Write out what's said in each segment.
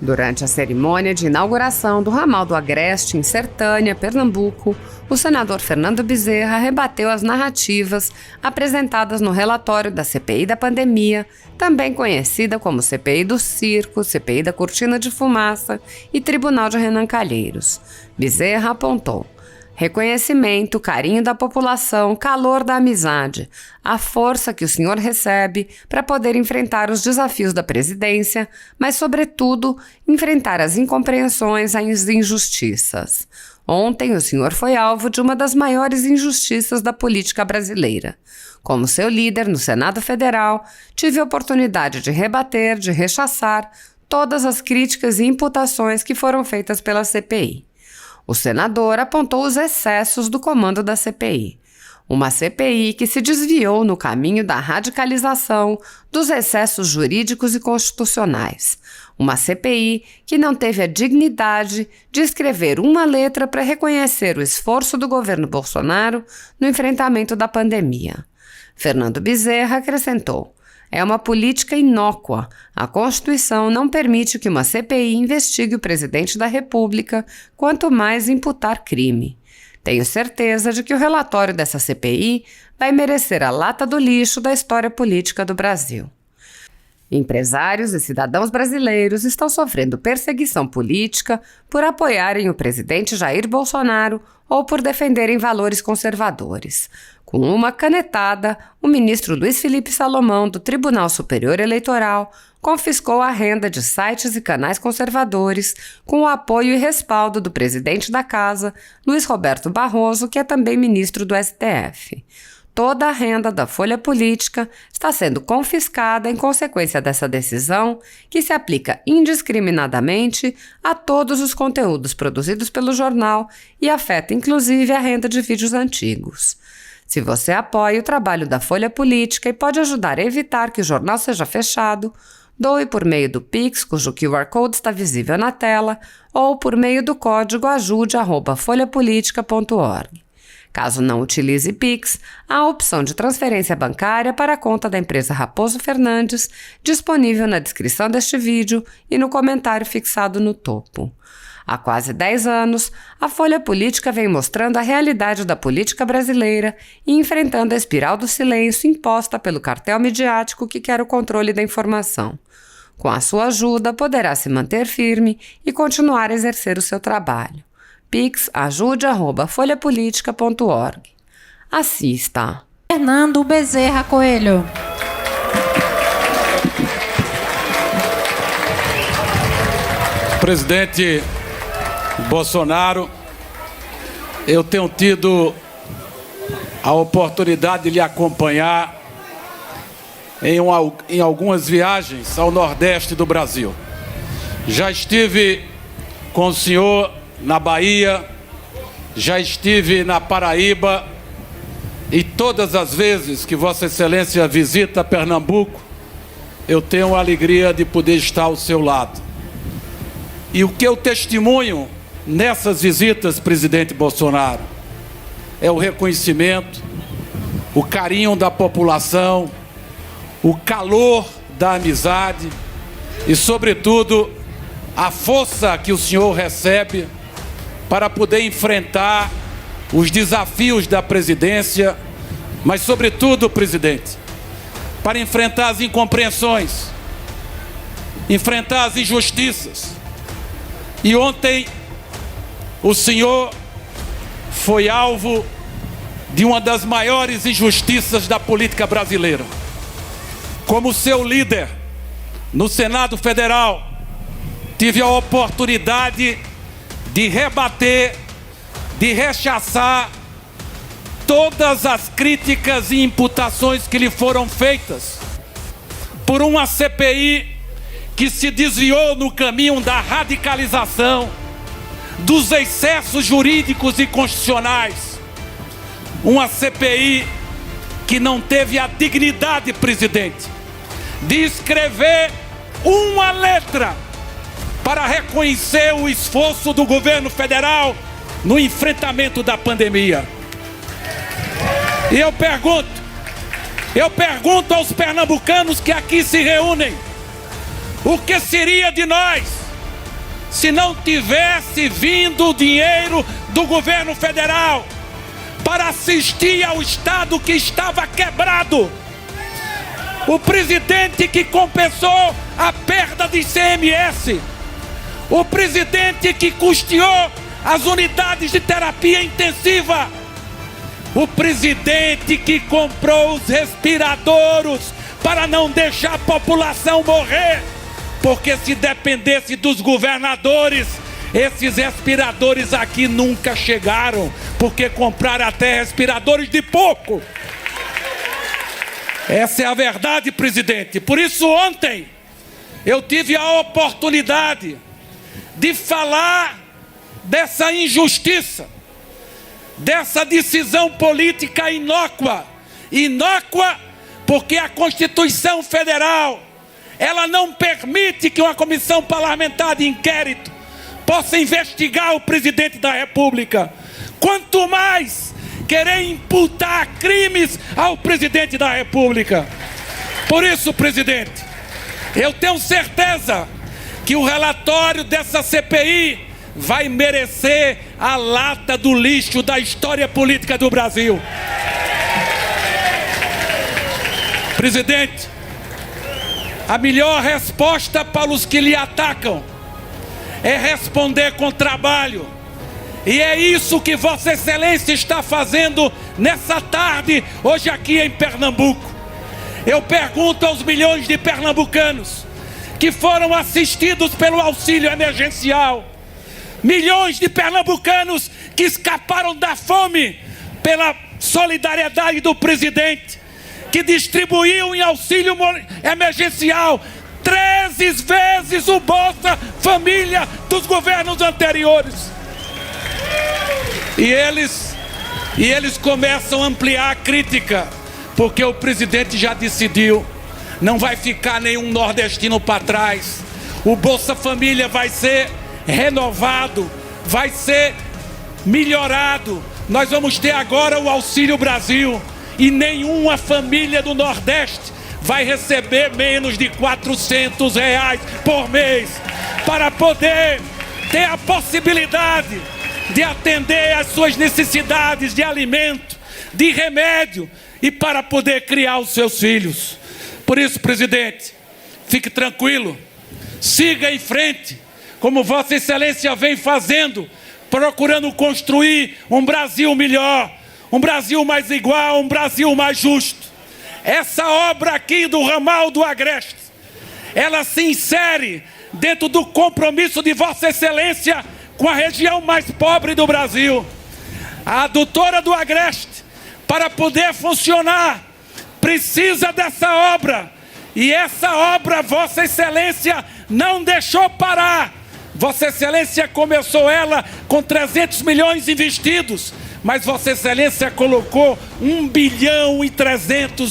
Durante a cerimônia de inauguração do ramal do Agreste, em Sertânia, Pernambuco, o senador Fernando Bezerra rebateu as narrativas apresentadas no relatório da CPI da pandemia, também conhecida como CPI do Circo, CPI da Cortina de Fumaça e Tribunal de Renan Calheiros. Bezerra apontou: reconhecimento, carinho da população, calor da amizade, a força que o senhor recebe para poder enfrentar os desafios da presidência, mas, sobretudo, enfrentar as incompreensões, as injustiças. Ontem, o senhor foi alvo de uma das maiores injustiças da política brasileira. Como seu líder no Senado Federal, tive a oportunidade de rebater, de rechaçar todas as críticas e imputações que foram feitas pela CPI. O senador apontou os excessos do comando da CPI. Uma CPI que se desviou no caminho da radicalização, dos excessos jurídicos e constitucionais. Uma CPI que não teve a dignidade de escrever uma letra para reconhecer o esforço do governo Bolsonaro no enfrentamento da pandemia. Fernando Bezerra acrescentou: é uma política inócua. A Constituição não permite que uma CPI investigue o presidente da República, quanto mais imputar crime. Tenho certeza de que o relatório dessa CPI vai merecer a lata do lixo da história política do Brasil. Empresários e cidadãos brasileiros estão sofrendo perseguição política por apoiarem o presidente Jair Bolsonaro ou por defenderem valores conservadores. Com uma canetada, o ministro Luiz Felipe Salomão, do Tribunal Superior Eleitoral, confiscou a renda de sites e canais conservadores com o apoio e respaldo do presidente da Casa, Luiz Roberto Barroso, que é também ministro do STF. Toda a renda da Folha Política está sendo confiscada em consequência dessa decisão, que se aplica indiscriminadamente a todos os conteúdos produzidos pelo jornal e afeta inclusive a renda de vídeos antigos. Se você apoia o trabalho da Folha Política e pode ajudar a evitar que o jornal seja fechado, doe por meio do Pix, cujo QR Code está visível na tela, ou por meio do código ajude@folhapolitica.org. Caso não utilize Pix, há a opção de transferência bancária para a conta da empresa Raposo Fernandes, disponível na descrição deste vídeo e no comentário fixado no topo. Há quase 10 anos, a Folha Política vem mostrando a realidade da política brasileira e enfrentando a espiral do silêncio imposta pelo cartel midiático que quer o controle da informação. Com a sua ajuda, poderá se manter firme e continuar a exercer o seu trabalho. Pix ajude@folhapolitica.org. Assista. Fernando Bezerra Coelho. Presidente Bolsonaro, eu tenho tido a oportunidade de lhe acompanhar em algumas viagens ao Nordeste do Brasil. Já estive com o senhor na Bahia, já estive na Paraíba, e todas as vezes que Vossa Excelência visita Pernambuco, eu tenho a alegria de poder estar ao seu lado. E o que eu testemunho nessas visitas, presidente Bolsonaro, é o reconhecimento, o carinho da população, o calor da amizade e, sobretudo, a força que o senhor recebe para poder enfrentar os desafios da presidência, mas, sobretudo, presidente, para enfrentar as incompreensões, enfrentar as injustiças. E ontem o senhor foi alvo de uma das maiores injustiças da política brasileira. Como seu líder no Senado Federal, tive a oportunidade de rebater, de rechaçar todas as críticas e imputações que lhe foram feitas por uma CPI que se desviou no caminho da radicalização, dos excessos jurídicos e constitucionais. Uma CPI que não teve a dignidade, presidente, de escrever uma letra para reconhecer o esforço do governo federal no enfrentamento da pandemia. E eu pergunto aos pernambucanos que aqui se reúnem: o que seria de nós se não tivesse vindo o dinheiro do governo federal para assistir ao Estado que estava quebrado. O presidente que compensou a perda de ICMS. O presidente que custeou as unidades de terapia intensiva. O presidente que comprou os respiradores para não deixar a população morrer. Porque se dependesse dos governadores, esses respiradores aqui nunca chegaram. Porque compraram até respiradores de pouco. Essa é a verdade, presidente. Por isso ontem eu tive a oportunidade de falar dessa injustiça, dessa decisão política inócua. Inócua porque a Constituição Federal, ela não permite que uma comissão parlamentar de inquérito possa investigar o presidente da República. Quanto mais querer imputar crimes ao presidente da República. Por isso, presidente, eu tenho certeza que o relatório dessa CPI vai merecer a lata do lixo da história política do Brasil. Presidente, a melhor resposta para os que lhe atacam é responder com trabalho. E é isso que Vossa Excelência está fazendo nessa tarde, hoje aqui em Pernambuco. Eu pergunto aos milhões de pernambucanos que foram assistidos pelo auxílio emergencial, milhões de pernambucanos que escaparam da fome pela solidariedade do presidente, que distribuiu em auxílio emergencial 13 vezes o Bolsa Família dos governos anteriores. E eles começam a ampliar a crítica, porque o presidente já decidiu, não vai ficar nenhum nordestino para trás. O Bolsa Família vai ser renovado, vai ser melhorado. Nós vamos ter agora o Auxílio Brasil e nenhuma família do Nordeste vai receber menos de R$400 por mês para poder ter a possibilidade de atender às suas necessidades de alimento, de remédio e para poder criar os seus filhos. Por isso, presidente, fique tranquilo, siga em frente, como Vossa Excelência vem fazendo, procurando construir um Brasil melhor, um Brasil mais igual, um Brasil mais justo. Essa obra aqui do ramal do Agreste, ela se insere dentro do compromisso de Vossa Excelência com a região mais pobre do Brasil. A adutora do Agreste, para poder funcionar, precisa dessa obra. E essa obra Vossa Excelência não deixou parar. Vossa Excelência começou ela com 300 milhões investidos, mas Vossa Excelência colocou 1,3 bilhão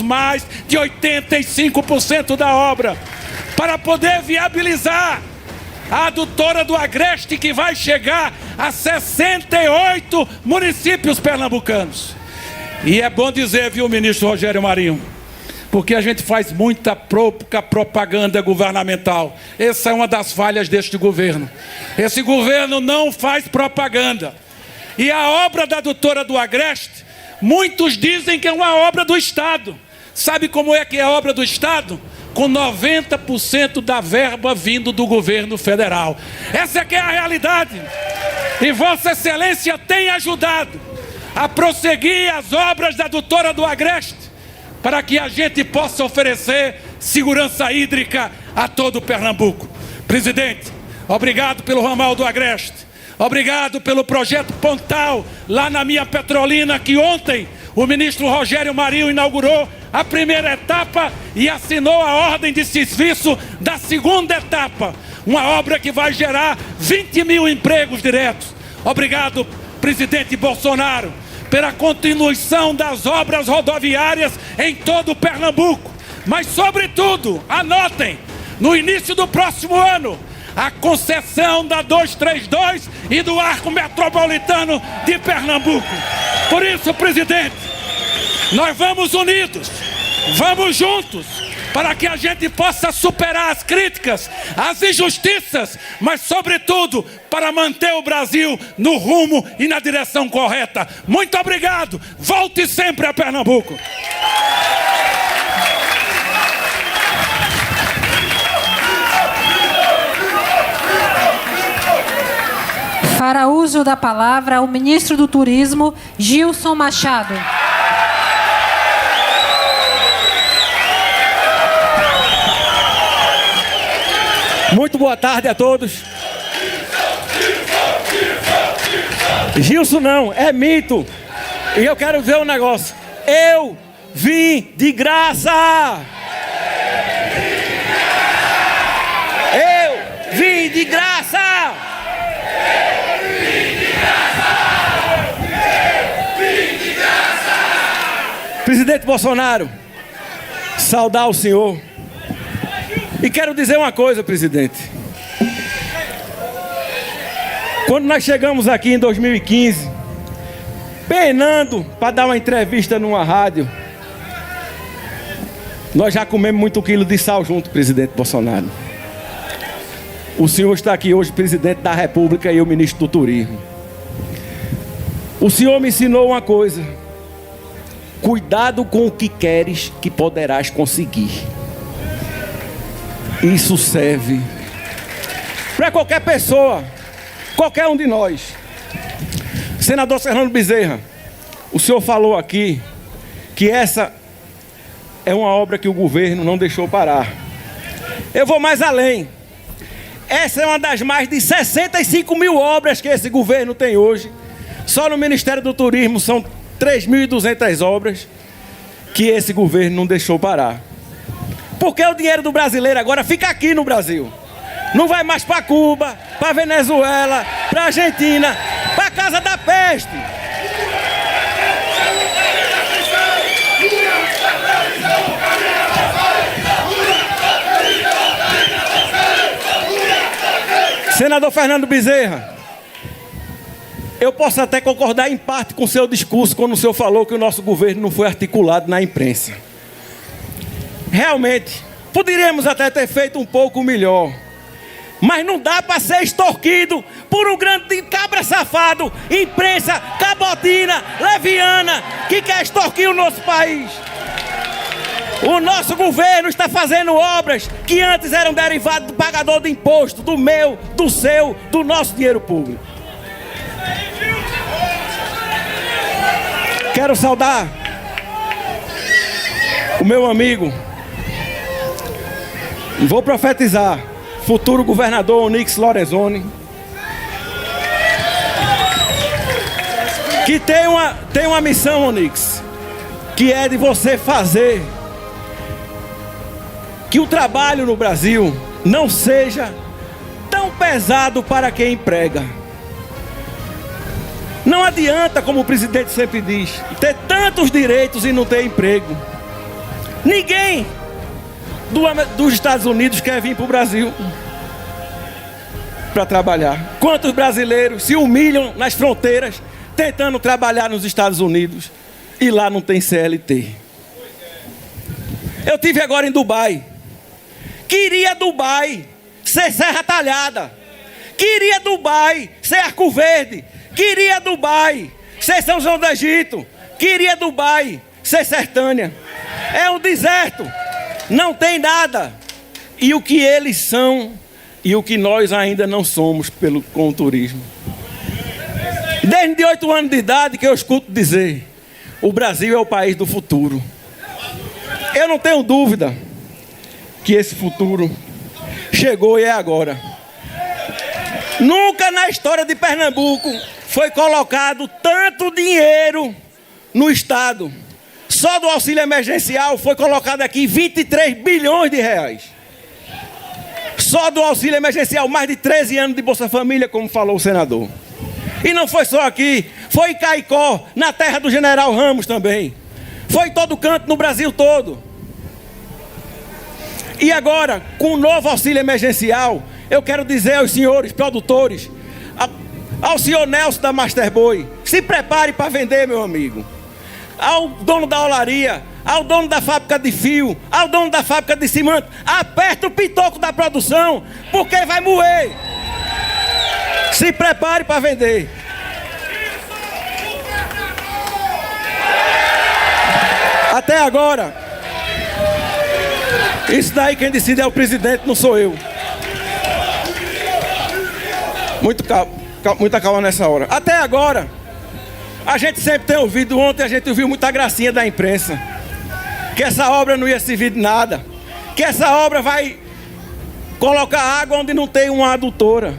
mais de 85% da obra, para poder viabilizar a adutora do Agreste, que vai chegar a 68 municípios pernambucanos. E é bom dizer, viu, ministro Rogério Marinho, porque a gente faz muita propaganda governamental. Essa é uma das falhas deste governo. Esse governo não faz propaganda. E a obra da adutora do Agreste, muios dizem que é uma obra do Estado. Sabe como é que é a obra do Estado? Com 90% da verba vindo do governo federal. Essa é que é a realidade. E Vossa Excelência tem ajudado a prosseguir as obras da adutora do Agreste, para que a gente possa oferecer segurança hídrica a todo o Pernambuco. Presidente, obrigado pelo ramal do Agreste. Obrigado pelo projeto Pontal, lá na minha Petrolina, que ontem o ministro Rogério Marinho inaugurou a primeira etapa e assinou a ordem de serviço da segunda etapa. Uma obra que vai gerar 20 mil empregos diretos. Obrigado, presidente Bolsonaro, pela continuação das obras rodoviárias em todo o Pernambuco. Mas, sobretudo, anotem, no início do próximo ano, a concessão da 232 e do Arco Metropolitano de Pernambuco. Por isso, presidente, nós vamos unidos, vamos juntos, para que a gente possa superar as críticas, as injustiças, mas sobretudo para manter o Brasil no rumo e na direção correta. Muito obrigado. Volte sempre a Pernambuco. Para uso da palavra, o ministro do Turismo, Gilson Machado. Muito boa tarde a todos. Gilson não, é mito. E eu quero dizer um negócio. Eu vim de graça. Eu vim de graça. Presidente Bolsonaro, saudar o senhor. E quero dizer uma coisa, presidente. Quando nós chegamos aqui em 2015, penando para dar uma entrevista numa rádio, nós já comemos muito quilo de sal junto, presidente Bolsonaro. O senhor está aqui hoje, presidente da República, e eu, ministro do Turismo. O senhor me ensinou uma coisa: cuidado com o que queres, que poderás conseguir. Isso serve para qualquer pessoa, qualquer um de nós. Senador Fernando Bezerra, o senhor falou aqui que essa é uma obra que o governo não deixou parar. Eu vou mais além. Essa é uma das mais de 65 mil obras que esse governo tem hoje. Só no Ministério do Turismo são 3.200 obras que esse governo não deixou parar. Porque o dinheiro do brasileiro agora fica aqui no Brasil. Não vai mais para Cuba, para Venezuela, para Argentina, para casa da peste. Senador Fernando Bezerra, eu posso até concordar em parte com o seu discurso quando o senhor falou que o nosso governo não foi articulado na imprensa. Realmente, poderíamos até ter feito um pouco melhor. Mas não dá para ser extorquido por um grande cabra safado, imprensa cabotina, leviana, que quer extorquir o nosso país. O nosso governo está fazendo obras que antes eram derivadas do pagador de imposto, do meu, do seu, do nosso dinheiro público. Quero saudar o meu amigo, vou profetizar, futuro governador Onyx Lorenzoni, que tem uma missão, Onyx, que é de você fazer que o trabalho no Brasil não seja tão pesado para quem emprega. Não adianta, como o presidente sempre diz, ter tantos direitos e não ter emprego. Ninguém dos Estados Unidos quer vir para o Brasil para trabalhar. Quantos brasileiros se humilham nas fronteiras tentando trabalhar nos Estados Unidos e lá não tem CLT? Eu estive agora em Dubai. Queria Dubai ser Serra Talhada. Queria Dubai ser Arco Verde. Queria Dubai ser São João do Egito. Queria Dubai ser Sertânia. É um deserto. Não tem nada. E o que eles são e o que nós ainda não somos com o turismo. Desde 8 anos de idade que eu escuto dizer: o Brasil é o país do futuro. Eu não tenho dúvida que esse futuro chegou e é agora. Nunca na história de Pernambuco foi colocado tanto dinheiro no Estado. Só do auxílio emergencial foi colocado aqui 23 bilhões de reais. Só do auxílio emergencial, mais de 13 anos de Bolsa Família, como falou o senador. E não foi só aqui, foi em Caicó, na terra do General Ramos também. Foi em todo canto, no Brasil todo. E agora, com o novo auxílio emergencial, eu quero dizer aos senhores produtores, ao senhor Nelson da Masterboy, se prepare para vender, meu amigo. Ao dono da olaria, ao dono da fábrica de fio, ao dono da fábrica de cimento: aperta o pitoco da produção, porque vai moer. Se prepare para vender. Até agora, isso daí quem decide é o presidente, não sou eu. Muita calma nessa hora. Até agora, a gente sempre tem ouvido, ontem a gente ouviu muita gracinha da imprensa, que essa obra não ia servir de nada, que essa obra vai colocar água onde não tem uma adutora.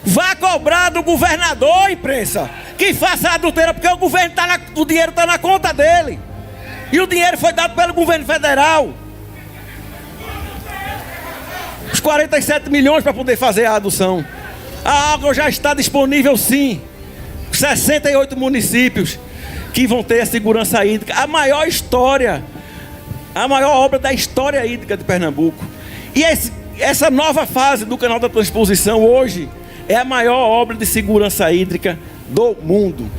Vá cobrar do governador, imprensa, que faça a adutora, porque o governo o dinheiro está na conta dele. E o dinheiro foi dado pelo governo federal. Os 47 milhões para poder fazer a adução. A água já está disponível, sim. 68 municípios que vão ter a segurança hídrica. A maior história, a maior obra da história hídrica de Pernambuco. E essa nova fase do Canal da Transposição hoje é a maior obra de segurança hídrica do mundo.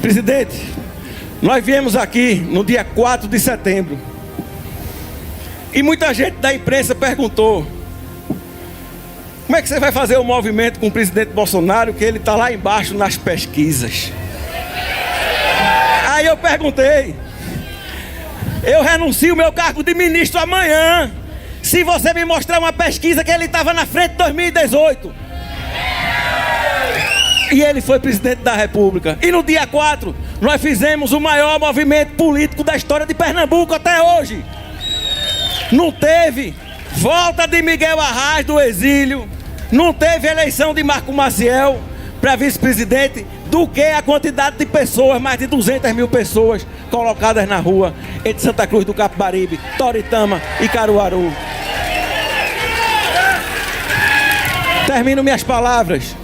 Presidente, nós viemos aqui no dia 4 de setembro e muita gente da imprensa perguntou: como é que você vai fazer o movimento com o presidente Bolsonaro, que ele está lá embaixo nas pesquisas? Aí eu perguntei: eu renuncio o meu cargo de ministro amanhã, se você me mostrar uma pesquisa que ele estava na frente em 2018. E ele foi presidente da República. E no dia 4, nós fizemos o maior movimento político da história de Pernambuco até hoje. Não teve volta de Miguel Arraes do exílio, não teve eleição de Marco Maciel para vice-presidente, do que a quantidade de pessoas, mais de 200 mil pessoas colocadas na rua entre Santa Cruz do Capibaribe, Toritama e Caruaru. Termino minhas palavras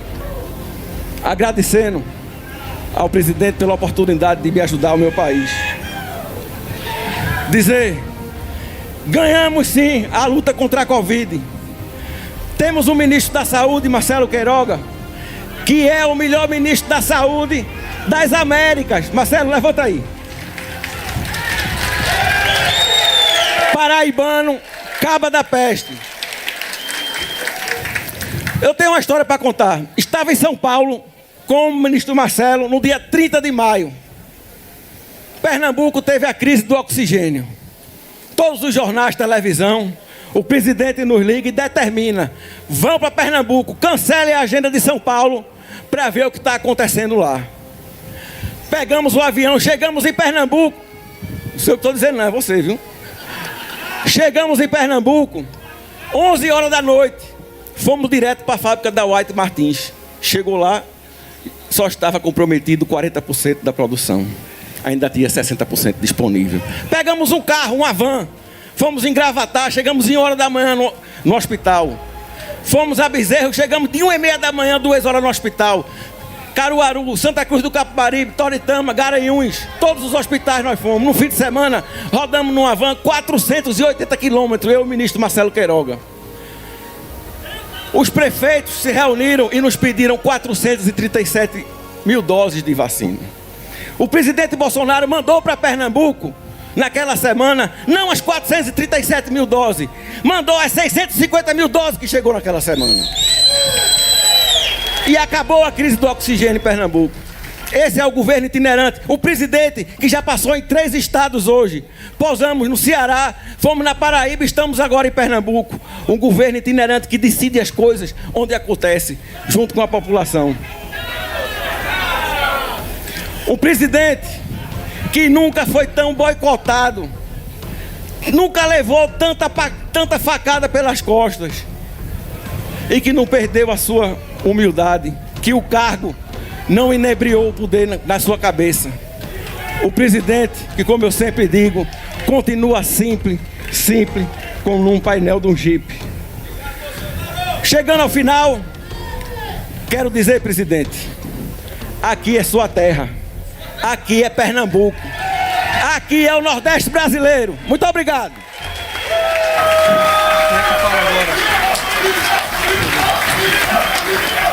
agradecendo ao presidente pela oportunidade de me ajudar o meu país. Dizer: ganhamos sim a luta contra a Covid. Temos um ministro da Saúde, Marcelo Queiroga, que é o melhor ministro da Saúde das Américas. Marcelo, levanta aí. Paraibano, caba da peste. Eu tenho uma história para contar. Estava em São Paulo com o ministro Marcelo no dia 30 de maio. Pernambuco teve a crise do oxigênio. Todos os jornais, televisão, o presidente nos liga e determina: vão para Pernambuco, cancelem a agenda de São Paulo para ver o que está acontecendo lá. Pegamos o avião, chegamos em Pernambuco. Não sei o que estou dizendo, não, é você, viu? Chegamos em Pernambuco, 11 horas da noite. Fomos direto para a fábrica da White Martins. Chegou lá, só estava comprometido 40% da produção. Ainda tinha 60% disponível. Pegamos um carro, uma van. Fomos em Gravatar, chegamos em 1h da manhã no hospital. Fomos a Bezerro, chegamos de 1h30 da manhã, 2 horas no hospital. Caruaru, Santa Cruz do Capibaribe, Toritama, Garanhuns, todos os hospitais nós fomos. No fim de semana, rodamos numa van 480 quilômetros, eu e o ministro Marcelo Queiroga. Os prefeitos se reuniram e nos pediram 437 mil doses de vacina. O presidente Bolsonaro mandou para Pernambuco, naquela semana, não as 437 mil doses, mandou as 650 mil doses que chegou naquela semana. E acabou a crise do oxigênio em Pernambuco. Esse é o governo itinerante. O presidente que já passou em 3 estados hoje. Pousamos no Ceará, fomos na Paraíba, estamos agora em Pernambuco. Um governo itinerante que decide as coisas onde acontece, junto com a população. Um presidente que nunca foi tão boicotado, nunca levou tanta facada pelas costas, e que não perdeu a sua humildade, que o cargo não inebriou o poder na sua cabeça. O presidente, que como eu sempre digo, continua simples, como num painel de um Jeep. Chegando ao final, quero dizer, presidente, aqui é sua terra, aqui é Pernambuco, aqui é o Nordeste brasileiro. Muito obrigado.